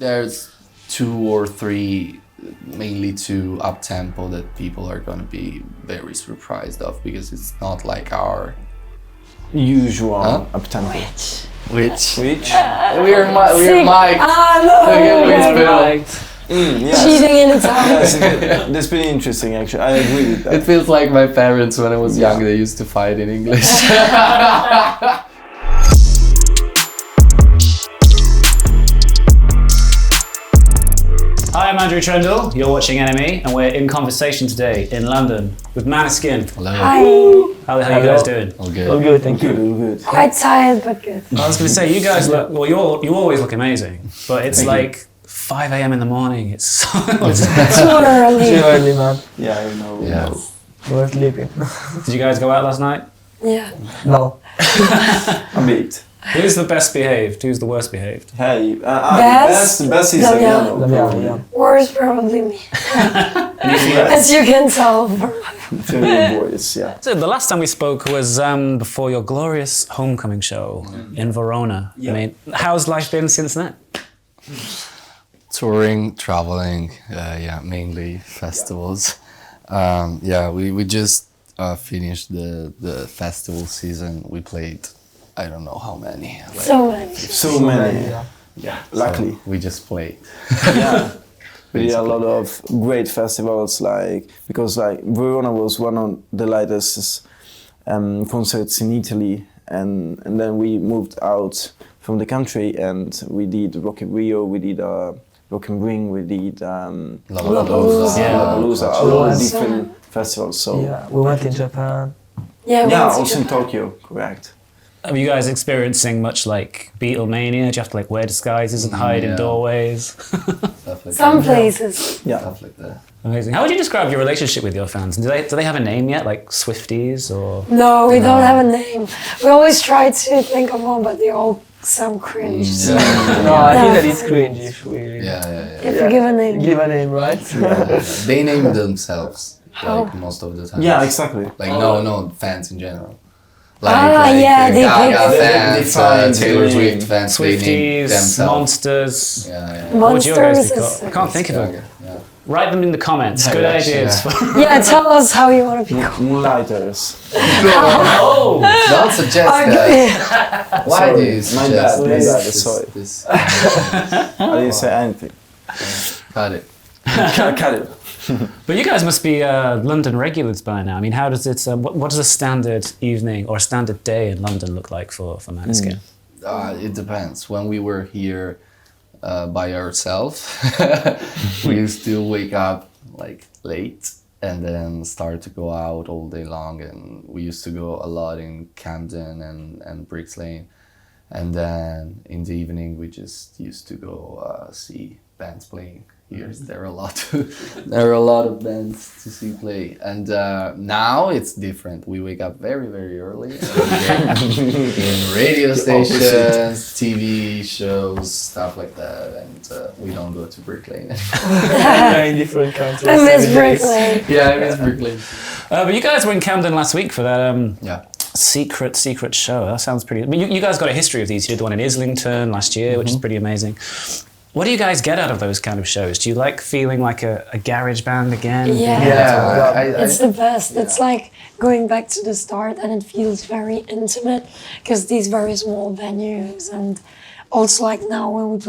there's 2 or 3, mainly 2 up tempo that people are gonna be very surprised of because it's not like our usual up tempo. Which? We're mic'd. Yes. Cheating in Italian. Yes, that's pretty interesting actually. I agree with that. It feels like my parents when I was young, they used to fight in English. Hi, I'm Andrew Trendle. You're watching NME, and we're in conversation today in London with Måneskin. Hello. Hi. How are you guys doing? All good. All good, thank you. All good. Quite tired, but good. I was going to say, you guys look, well, you always look amazing, but it's like 5 a.m. in the morning. It's so... Too early. Too early, man. Yeah, I know. Yeah. We're sleeping. Did you guys go out last night? Yeah. No. A bit. Who's the best behaved? Who's the worst behaved? Hey, Best? best is Damiano. Damiano. Yeah. Worst probably me. As you can tell. Favorite boys, yeah. So the last time we spoke was before your glorious homecoming show in Verona. Yeah. I mean, how's life been since then? Touring, traveling, mainly festivals. We just finished the festival season. We played, I don't know how many. So many. So many. Yeah. Luckily. So we just played. Yeah. We did a lot of great festivals, because Verona was one of the latest concerts in Italy, and then we moved out from the country and we did Rock in Rio, we did Rock in Ring, we did Lollapalooza, all different festivals. So Yeah, we went in Japan. Yeah, yeah, once also in Japan. Tokyo, correct. Are you guys experiencing much like Beatlemania? Do you have to like wear disguises and hide in Yeah. doorways? Stuff like Some that. places. Yeah. Stuff like that. Amazing. How would you describe your relationship with your fans? Do they have a name yet, like Swifties or? No, we don't have a name. We always try to think of one, but they all sound cringe. So No, I think that it's cringe if we if you give a name. give a name, right? They name themselves like most of the time. Yeah, exactly. Like no fans in general. They Gaga pick- fans, find Taylor the Swift fans, they name Swifties, themselves. Monsters. Yeah. What would you guys Monsters be is. called? I can't think of them. Yeah. Write them in the comments. Good Yeah. ideas. Yeah, tell us how you want to be called. Moonlighters. Oh! Don't suggest that. Why Sorry, do you my suggest bad, this? my bad, sorry. This? I didn't say anything. Got it. Cut it. But you guys must be London regulars by now. I mean, how does it? What does a standard evening or a standard day in London look like for Måneskin? It depends. When we were here by ourselves, we used to wake up like late and then start to go out all day long. And we used to go a lot in Camden and Bricks Lane. And then in the evening, we just used to go see bands playing. There are a lot of bands to see play, and now it's different. We wake up very, very early in radio stations, TV shows, stuff like that, and we don't go to Brick Lane anymore. We're in different countries. I miss 7 Brick days. Lane. Yeah, I miss Brick Lane. But you guys were in Camden last week for that Yeah. secret show. That sounds pretty. I mean, you guys got a history of these. You did the one in Islington last year, which is pretty amazing. What do you guys get out of those kind of shows? Do you like feeling like a garage band again? Yeah. It's the best. It's like going back to the start, and it feels very intimate because these very small venues, and also like now when we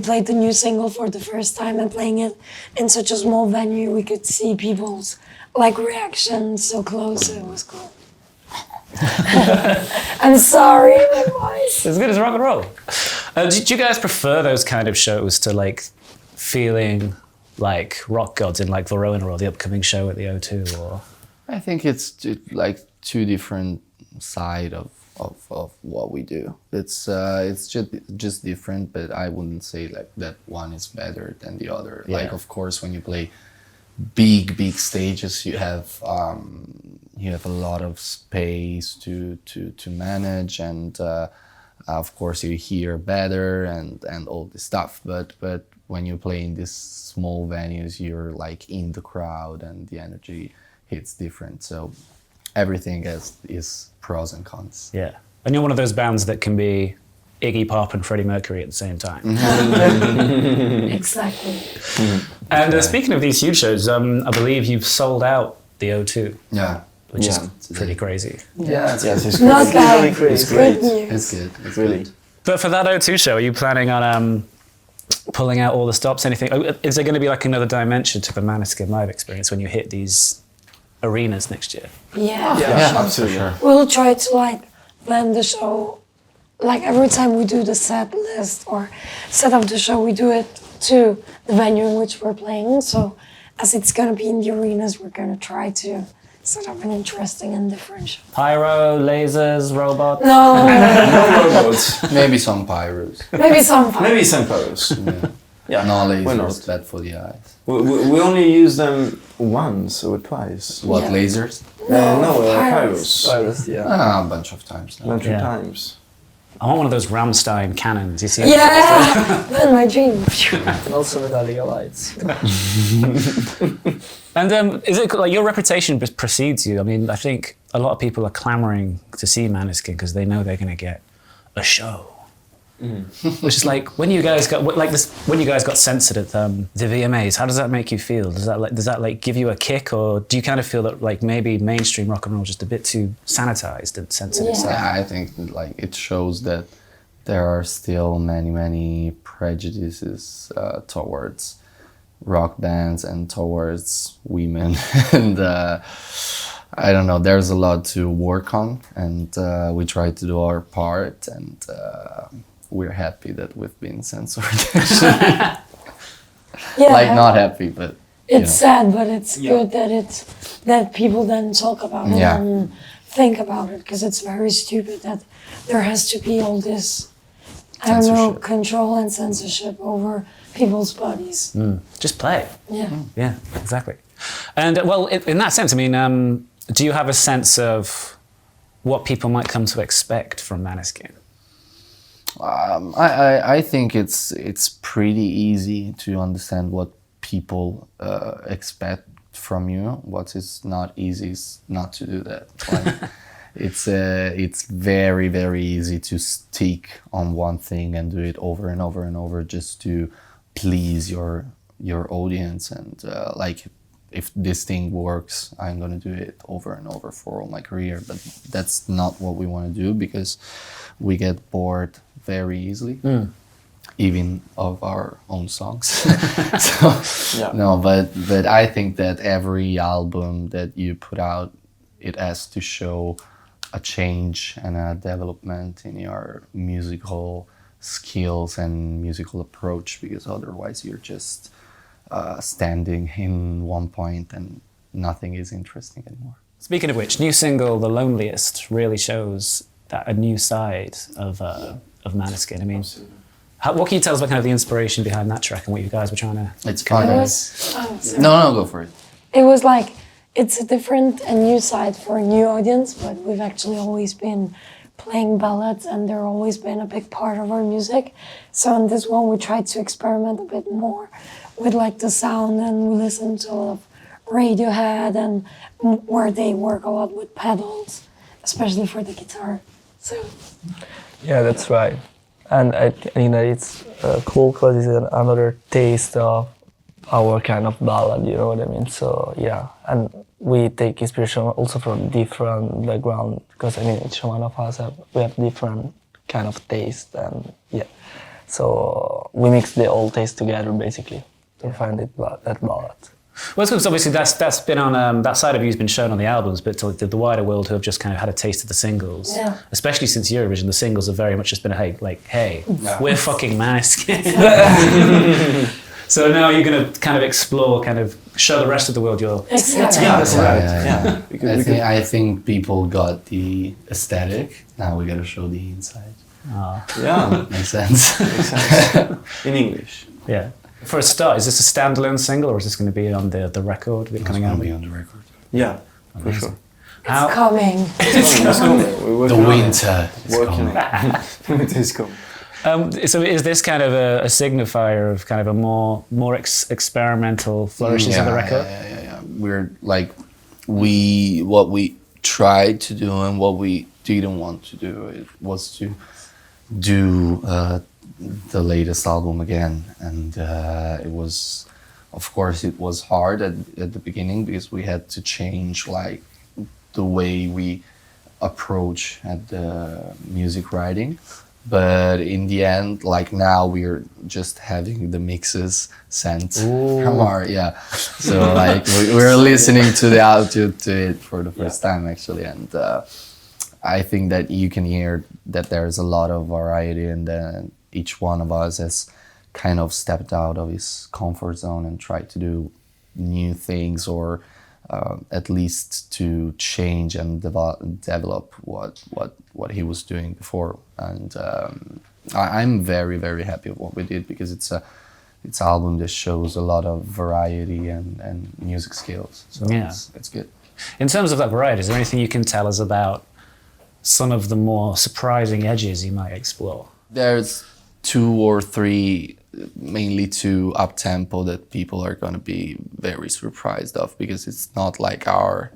played the new single for the first time, and playing it in such a small venue, we could see people's like reactions so close. It was cool. I'm sorry, my voice. As good as rock and roll. Do you guys prefer those kind of shows to like feeling like rock gods in like Verona or the upcoming show at the O2? Or I think it's like two different side of what we do. It's just different, but I wouldn't say like that one is better than the other. Yeah. Like of course when you play big stages, you have a lot of space to manage, and of course you hear better and all this stuff. But when you play in these small venues, you're like in the crowd and the energy hits different. So everything is pros and cons. yeah, and you're one of those bands that can be Iggy Pop and Freddie Mercury at the same time. Exactly. And speaking of these huge shows, I believe you've sold out the O2, Yeah. which is Yeah. pretty crazy. Yeah. Yes, it's Not bad. really crazy. It's great. Good news. It's good. It's Really. good. But for that O2 show, are you planning on pulling out all the stops? Anything? Is there going to be like another dimension to the Måneskin live experience when you hit these arenas next year? Yeah. Yeah, absolutely. We'll try to like plan the show. Like every time we do the set list or set up the show, we do it to the venue in which we're playing. So as it's gonna be in the arenas, we're gonna try to set up an interesting and different show. Pyro, lasers, robots. No, No robots. Maybe some pyros. maybe some fun. Maybe some photos. Yeah. Yeah. No Why not? lasers, bad for the eyes. We only use them once or twice. What, Yeah. lasers? No, pyros. pyros. Yeah. A bunch of times now. Bunch of Yeah. times. I want one of those Rammstein cannons. You see? it? Yeah, then my dream. And also Metallica lights. And is it like your reputation precedes you? I mean, I think a lot of people are clamoring to see Måneskin because they know they're going to get a show. Which is like when you guys got when you guys got censored at the VMAs. How does that make you feel? Does that like give you a kick, or do you kind of feel that like maybe mainstream rock and roll is just a bit too sanitized and censored? Yeah. itself? Yeah, I think like it shows that there are still many prejudices towards rock bands and towards women, and I don't know. There's a lot to work on, and we try to do our part, and we're happy that we've been censored. Yeah, Like not happy, but it's sad, but it's good that people then talk about it Yeah. and think about it, because it's very stupid that there has to be all this, I don't know, Censorship. control and censorship over people's bodies. Just play. Yeah. Yeah, exactly. And well, in that sense, I mean, do you have a sense of what people might come to expect from Måneskin? I think it's pretty easy to understand what people expect from you. What is not easy is not to do that. Like, it's very easy to stick on one thing and do it over and over and over just to please your audience, and like if this thing works, I'm gonna do it over and over for all my career. But that's not what we want to do, because we get bored very easily, even of our own songs. So Yeah. no, but I think that every album that you put out, it has to show a change and a development in your musical skills and musical approach, because otherwise you're just standing in one point and nothing is interesting anymore. Speaking of which, new single "The Loneliest" really shows that a new side of Måneskin. I mean, what can you tell us about kind of the inspiration behind that track and what you guys were trying to? It's fun. It was, oh, sorry. No, go for it. It was like, it's a different and new side for a new audience, but we've actually always been playing ballads and they're always been a big part of our music. So on this one, we tried to experiment a bit more with like the sound, and we listened to a lot of Radiohead, and where they work a lot with pedals, especially for the guitar. So Yeah, that's right. And I think that it's cool because it's another taste of our kind of ballad, you know what I mean? So yeah, and we take inspiration also from different background, because I mean each one of us we have different kind of taste, and yeah, so we mix the all taste together basically to find that ballad. Well, it's because obviously that's been on that side of you's been shown on the albums, but to the wider world who have just kind of had a taste of the singles, Yeah. especially since Eurovision, the singles have very much just been hey, we're fucking Måneskin. So now you're going to kind of explore, kind of show the rest of the world your. exactly. Yeah, that's right. Yeah. Because I think people got the aesthetic. Now we gotta show the inside. yeah, Makes sense. makes sense. In English. Yeah. For a start, is this a standalone single, or is this going to be on the record It's coming gonna out? be on the record. Yeah, for sure. It's coming. It's coming. We're The working on it. winter is Working coming. on it. It is coming. So is this kind of a signifier of kind of a more experimental flourishes of the record? Yeah. We're like, what we tried to do and what we didn't want to do, it was to do the latest album again, and it was, of course, it was hard at the beginning because we had to change like the way we approach at the music writing. But in the end, like now we're just having the mixes sent from our, so like we're listening to the audio to it for the first time actually, and I think that you can hear that there's a lot of variety, and then each one of us has kind of stepped out of his comfort zone and tried to do new things, or at least to change and develop what he was doing before. And I'm very, very happy with what we did, because it's an album that shows a lot of variety and music skills. So it's good. In terms of that variety, is there anything you can tell us about some of the more surprising edges you might explore? There's 2 or 3, mainly 2 up-tempo that people are going to be very surprised of, because it's not like our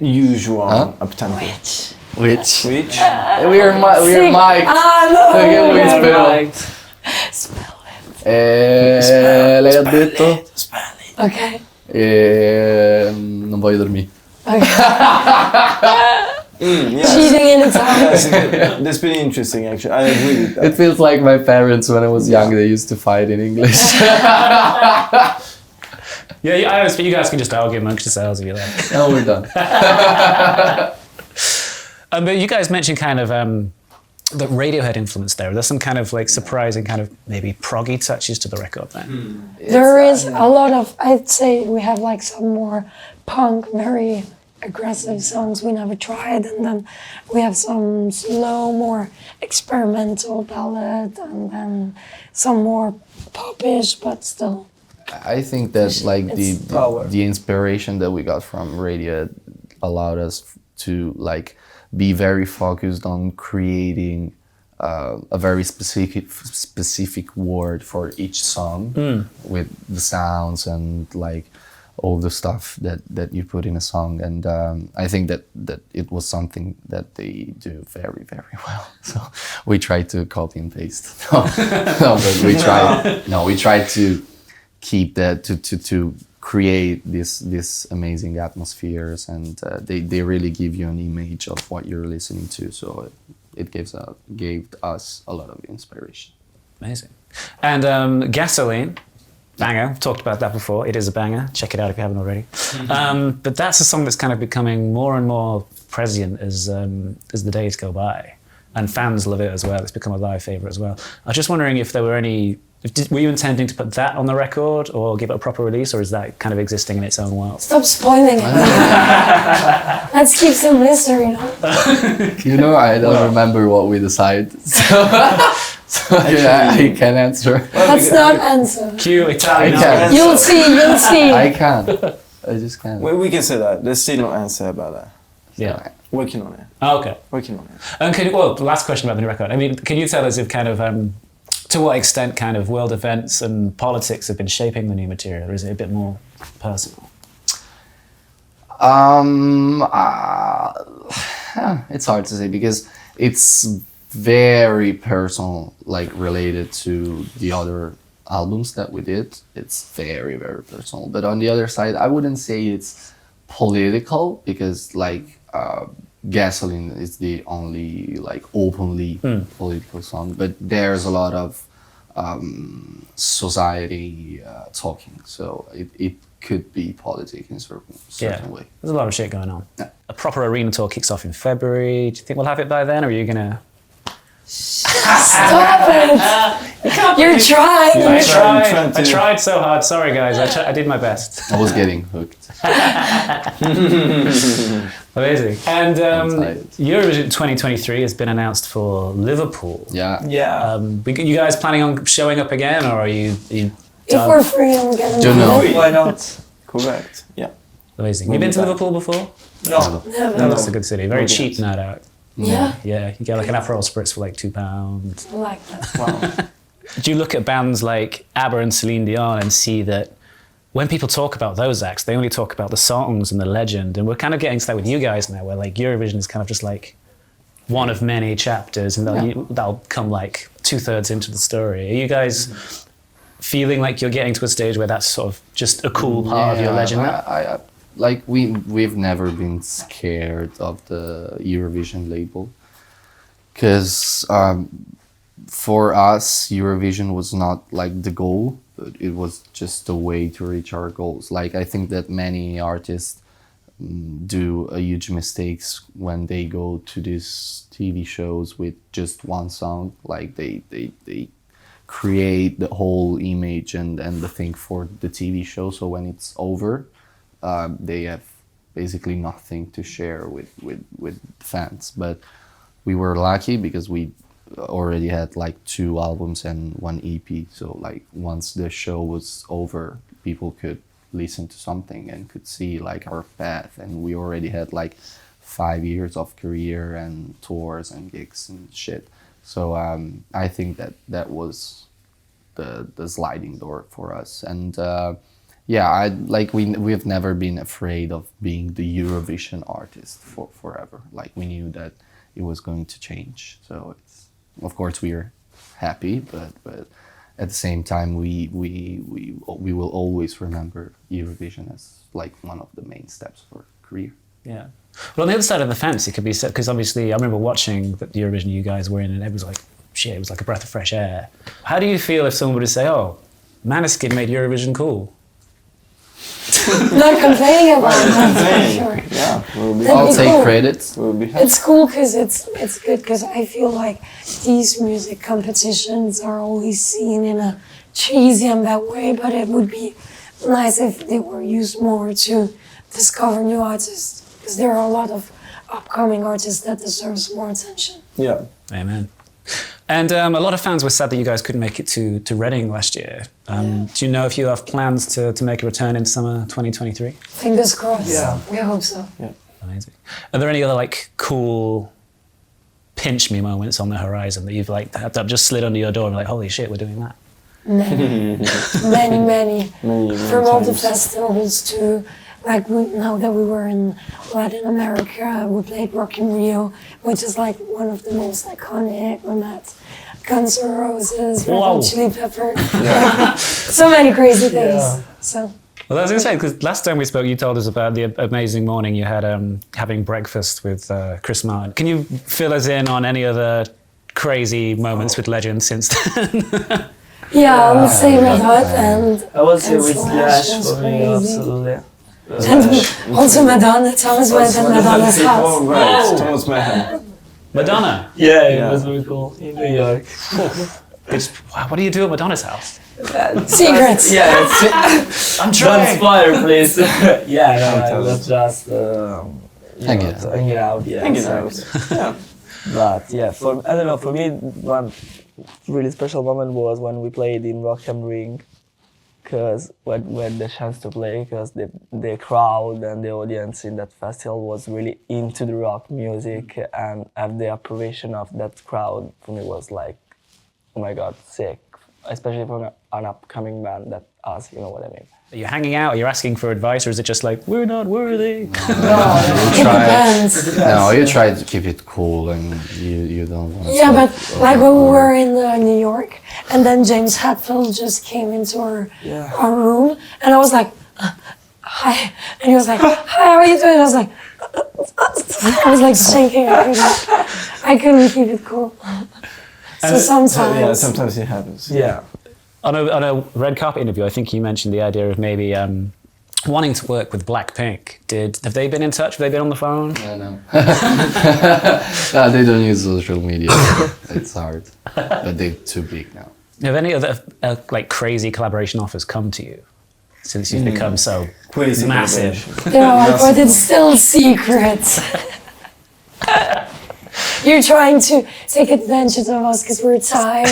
usual up-tempo. Which? We're Mike. Spell it. Lei ha detto? Okay. Non voglio dormire. Cheating in Italian. That's pretty interesting, actually. I agree with that. It feels like my parents, when I was young, they used to fight in English. You guys can just argue amongst yourselves if you like. Now we're done. But you guys mentioned kind of the Radiohead influence there. There's some kind of like surprising kind of maybe proggy touches to the record then. There is a lot of, I'd say we have like some more punk, very aggressive songs we never tried, and then we have some slow, more experimental ballad, and then some more popish, but still. I think that like the inspiration that we got from Radiohead allowed us to like be very focused on creating a very specific word for each song with the sounds and like all the stuff that you put in a song, and I think that it was something that they do very, very well. So we tried to copy and paste. But we tried to keep that to create this amazing atmospheres, and they really give you an image of what you're listening to. So it gave us a lot of inspiration. Amazing. And Gasoline. Banger, talked about that before. It is a banger. Check it out if you haven't already. But that's a song that's kind of becoming more and more prescient as the days go by, and fans love it as well. It's become a live favorite as well. I was just wondering if there were any. Were you intending to put that on the record or give it a proper release, or is that kind of existing in its own world? Stop spoiling it. Let's keep some mystery. I don't remember what we decided. So I can answer. Let's not answer. Cue Italian. I can. You'll see. I can't. I just can't. Well, we can say that. There's still no answer about that. Yeah. Working on it. Oh, okay. Working on it. And the last question about the new record. I mean, can you tell us if kind of to what extent kind of world events and politics have been shaping the new material, or is it a bit more personal? It's hard to say because it's very personal, like related to the other albums that we did. It's very, very personal. But on the other side, I wouldn't say it's political, because like Gasoline is the only like openly political song, but there's a lot of society talking, so it could be politics in a certain way. There's a lot of shit going on. Yeah. A proper arena tour kicks off in February. Do you think we'll have it by then, or are you gonna? Stop it! You're trying. I tried so hard. Sorry, guys. I did my best. I was getting hooked. Amazing. And Eurovision 2023 has been announced for Liverpool. Yeah. You guys planning on showing up again, or are you if we're free, I'm getting. Don't know. Why not? Correct. Yeah. Amazing. You been to Liverpool before? No. Never. That's a good city. Very cheap night out. Yeah. Yeah, you get like an Aperol Spritz for like £2. I like that. Wow. Do you look at bands like ABBA and Celine Dion and see that when people talk about those acts, they only talk about the songs and the legend, and we're kind of getting to that with you guys now, where like Eurovision is kind of just like one of many chapters, and that'll come like 2/3 into the story. Are you guys feeling like you're getting to a stage where that's sort of just a cool part of your legend now? I like we've never been scared of the Eurovision label, because for us Eurovision was not like the goal, but it was just a way to reach our goals. Like I think that many artists do a huge mistakes when they go to these TV shows with just one song. Like they create the whole image and the thing for the TV show, so when it's over they have basically nothing to share with fans. But we were lucky because we already had like 2 albums and 1 EP, so like once the show was over people could listen to something and could see like our path, and we already had like 5 years of career and tours and gigs and shit. So I think that was the sliding door for us. And yeah, we have never been afraid of being the Eurovision artist for forever. Like we knew that it was going to change. So it's, of course we're happy, but at the same time we will always remember Eurovision as like one of the main steps for career. Yeah. Well, on the other side of the fence, it could be said, because obviously I remember watching the Eurovision you guys were in, and it was like, shit, it was like a breath of fresh air. How do you feel if someone were to say, oh, Måneskin made Eurovision cool? Not complaining about that, for sure. Yeah, I'll take cool. credit. we'll be happy. It's cool because it's good, because I feel like these music competitions are always seen in a cheesy and bad way, but it would be nice if they were used more to discover new artists, because there are a lot of upcoming artists that deserve more attention. Yeah. Amen. And a lot of fans were sad that you guys couldn't make it to Reading last year. Do you know if you have plans to make a return in summer 2023? Fingers crossed. Yeah. We hope so. Yeah. Amazing. Are there any other like cool pinch me moments on the horizon that you've like that just slid under your door and like, holy shit, we're doing that? Many. From all the times. festivals to, like now that we were in Latin America, we played Rock in Rio, which is like one of the most iconic. We met Guns N' Roses, Red Hot Chili Peppers. So many crazy things. Yeah. So. Well, I was going to say, because last time we spoke, you told us about the amazing morning you had having breakfast with Chris Martin. Can you fill us in on any other crazy moments with legends since then? Yeah, I would say Red Hot and I was here with Slash Slash was for me, crazy. absolutely. And also Madonna. Thomas went at Madonna's Oh, house. right. Thomas Mayhem. Madonna. Yeah, it was very cool in New York. What do you do at Madonna's house? Secrets. Yeah, it's, I'm don't trying. spoil, please. Yeah, no, tell I was just Hanging out. hanging out. Yeah, Hanging exactly. out. Yeah. But yeah, I don't know. For me, one really special moment was when we played in Rock am Ring, because we had the chance to play, because the crowd and the audience in that festival was really into the rock music, and have the approbation of that crowd for me was like, oh my god, sick. Especially for an upcoming band that us, you know what I mean. Are you hanging out? Are you asking for advice, or is it just like, we're not worthy? It depends. No, you try to keep it cool, and you don't want to. Yeah, but like when we were in New York, and then James Hetfield just came into our room, and I was like, hi, and he was like, hi, how are you doing? I was like, I was like shaking. I couldn't keep it cool. So sometimes. Yeah, sometimes it happens. Yeah. On a red carpet interview, I think you mentioned the idea of maybe wanting to work with Blackpink. Have they been in touch? Have they been on the phone? No. No, they don't use social media. It's hard, but they're too big now. Have any other like crazy collaboration offers come to you since you've become so Crazy massive? Yeah, but it's still secret. You're trying to take advantage of us because we're tired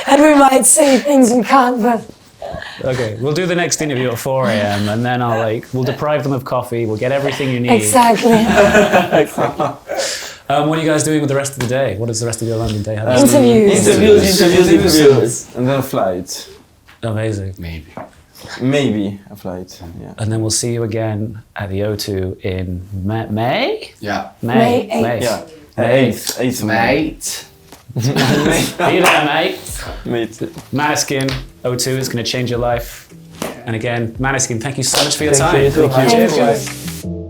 and we might say things we can't, but... Okay, we'll do the next interview at 4 a.m. and then we'll deprive them of coffee, we'll get everything you need. Exactly. What are you guys doing with the rest of the day? What does the rest of your London day have? Interviews. And then a flight. Amazing. Maybe a flight, yeah. And then we'll see you again at the O2 in May? Yeah. May 8th. Yeah. Eighth Mate. Be there, mate. mate. Måneskin, O2 is going to change your life. And again, Måneskin, thank you so much for your time. you. Thank you. Cheers, guys.